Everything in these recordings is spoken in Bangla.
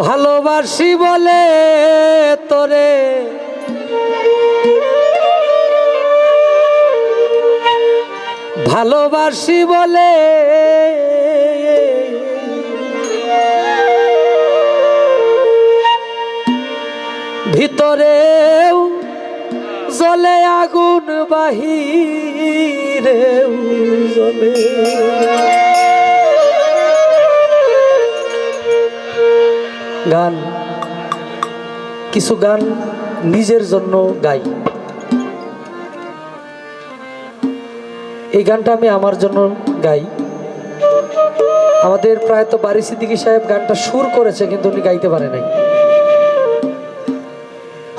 ভালোবাসি বলে তোরে ভালোবাসি বলে ভিতরেও জ্বলে আগুন বাহিরেও জ্বলে। গান কিছু গান নিজের জন্য গাই। এই গানটা আমি আমার জন্য গাই। আমাদের প্রায়ত বারি সিদ্দিকী সাহেব গানটা সুর করেছে কিন্তু উনি গাইতে পারে নাই।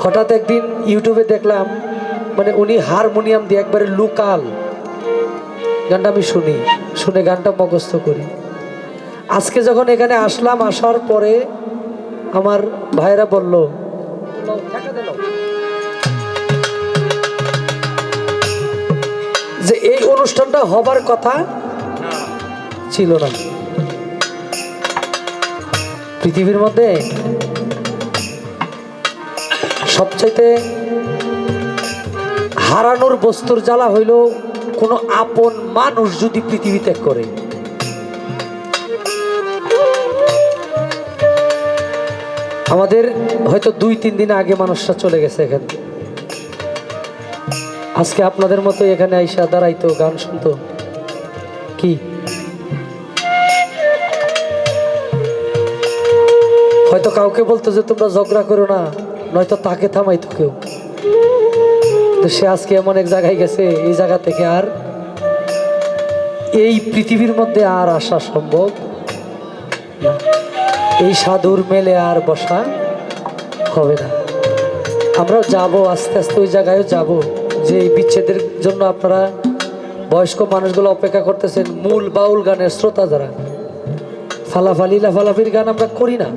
হঠাৎ একদিন ইউটিউবে দেখলাম মানে উনি হারমোনিয়াম দিয়ে একবারে লোকাল গানটা আমি শুনে গানটা মুখস্থ করি। আজকে যখন এখানে আসলাম, আসার পরে আমার ভাইরা বলল যে এই অনুষ্ঠানটা হবার কথা ছিল না। পৃথিবীর মধ্যে সবচাইতে হারানোর বস্তুর জ্বালা হইল কোনো আপন মানুষ যদি পৃথিবী ত্যাগ করে। আমাদের হয়তো 2-3 দিন আগে মানুষরা চলে গেছে এখান থেকে। আজকে আপনাদের মতো এখানে আইসা দাঁড়াইতো, গান শুনতো, কি হয়তো কাউকে বলতো যে তোমরা ঝগড়া করো না, নয়তো তাকে থামাইতো কেউ। তো সে আজকে এমন এক জায়গায় গেছে, এই জায়গা থেকে আর এই পৃথিবীর মধ্যে আর আসা সম্ভব না। এই সাধুর মেলে আর বসা হবে না। আমরা যাব আস্তে আস্তে, ওই জায়গায়ও যাব যে এই বিচ্ছেদের জন্য আপনারা বয়স্ক মানুষগুলো অপেক্ষা করতেছেন। মূল বাউল গানের শ্রোতা যারা, ফালাফালি লাফালাফির গান আমরা করি না।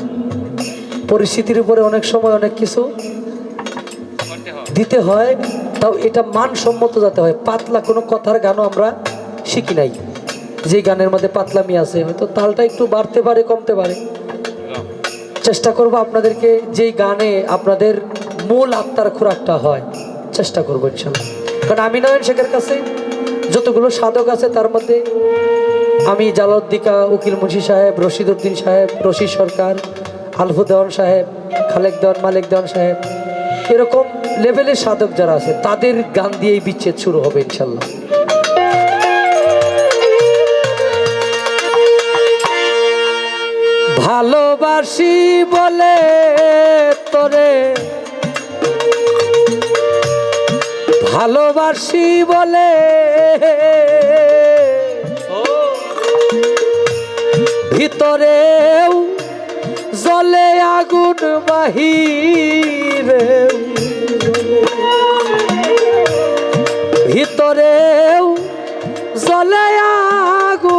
পরিস্থিতির উপরে অনেক সময় অনেক কিছু দিতে হয়, তাও এটা মানসম্মত যাতে হয়। পাতলা কোনো কথার গানও আমরা শিখি নাই। যে গানের মধ্যে পাতলামি আছে, হয়তো তালটা একটু বাড়তে পারে কমতে পারে। চেষ্টা করব আপনাদেরকে যেই গানে আপনাদের মূল আত্মার খোরাকটা হয়, চেষ্টা করবো ইনশাল্লাহ। কারণ আমি নয়ন শেখের কাছে যতগুলো সাধক আছে তার মধ্যে আমি জালাউদ্দিকা, উকিল মুন্সি সাহেব, রশিদ উদ্দিন সাহেব, রশিদ সরকার, আলফু দেওয়ান সাহেব, খালেক দেওয়ান, মালিক দেওয়ান সাহেব, এরকম লেভেলের সাধক যারা আছে তাদের গান দিয়েই বিচ্ছেদ শুরু হবে ইনশাল্লাহ। ভালোবাসি বলে তোরে ভালোবাসি বলে ভিতরেও জ্বলে আগুন বাহিরেও ভিতরেও জ্বলে আগুন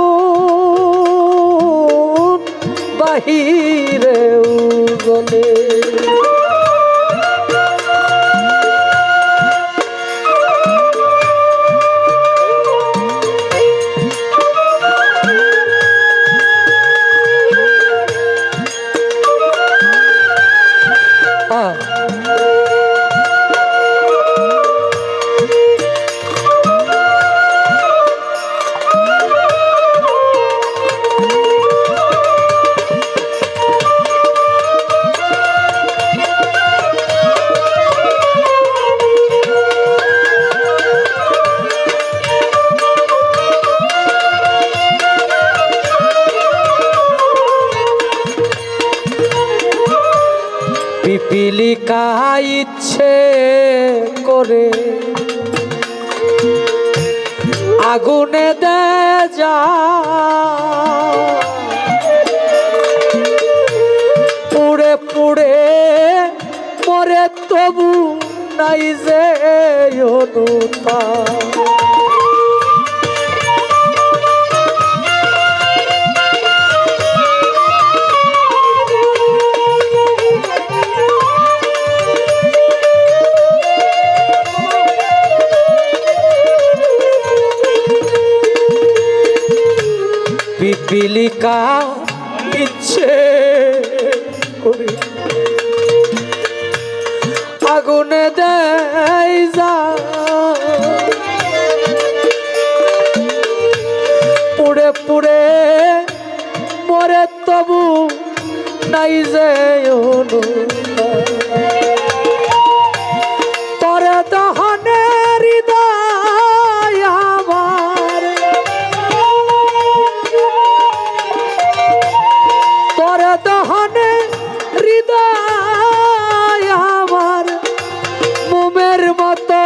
বাহিরেও জ্বলে। পিপিলিকা ইচ্ছে করে আগুনে দে যা, পুড়ে পুড়ে মরে তবু নাই যে অনুতাপ। পিপিলিকা ইচ্ছে করি আগুনে দেয় যা পুড়ে পুড়ে মরে তবু নাই যে তরে দহনে হৃদয় আমার তরে দহনে হৃদয় আমার মোমের মতো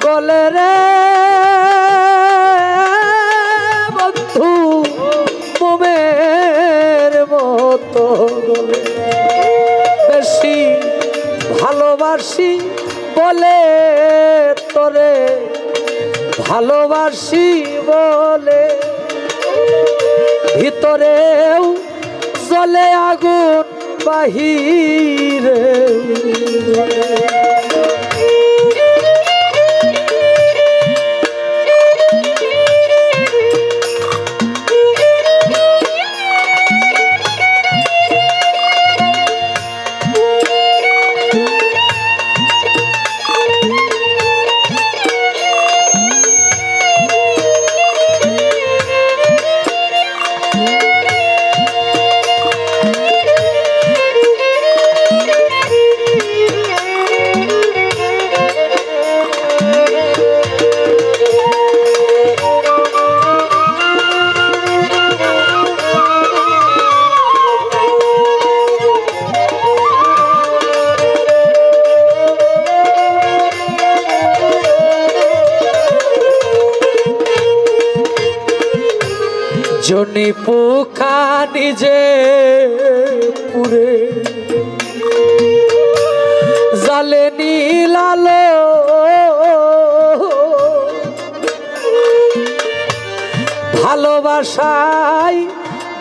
গলে রে বন্ধু মোমের মতো গলে বেশি ভালোবাসি বলে তোরে ভালোবাসি বলে ভিতরেও জ্বলে আগুন বাহিরে জনি পোকা নিজে পুরে জালে নীলালো ভালোবাসায়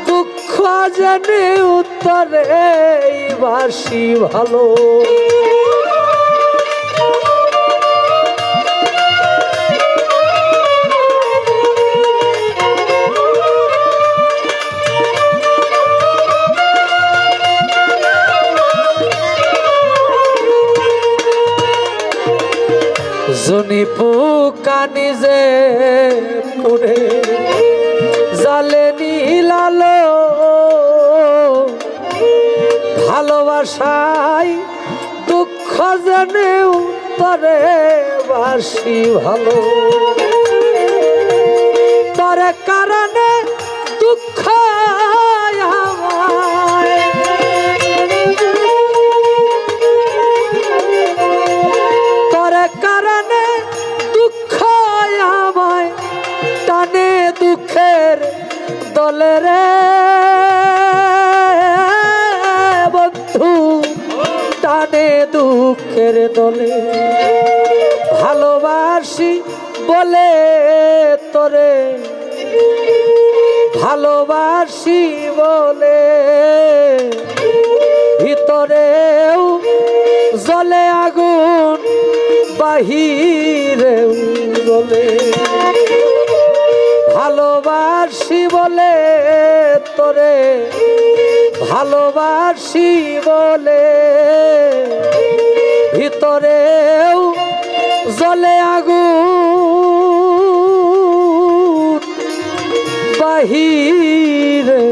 দুঃখ জেনে উত্তরে বাসি ভালো জনি পোকা নিজে পুরে জালে নীলালো ভালোবাসায় দুঃখ জেনে উত্তরে বাসি ভালো তোর কারণে দুঃখ আমায় তোর কারণে দুঃখ আমায় টানে দুঃখের দলে রে বন্ধু টানে দুঃখের দলে ভালোবাসি বলে তোরে ভালোবাসি বলে ভিতরেও জ্বলে আগুন বাহিরেও জ্বলে ভালোবাসি বলে তোরে ভালোবাসি বলে ভিতরেও জ্বলে আগুন বাহিরে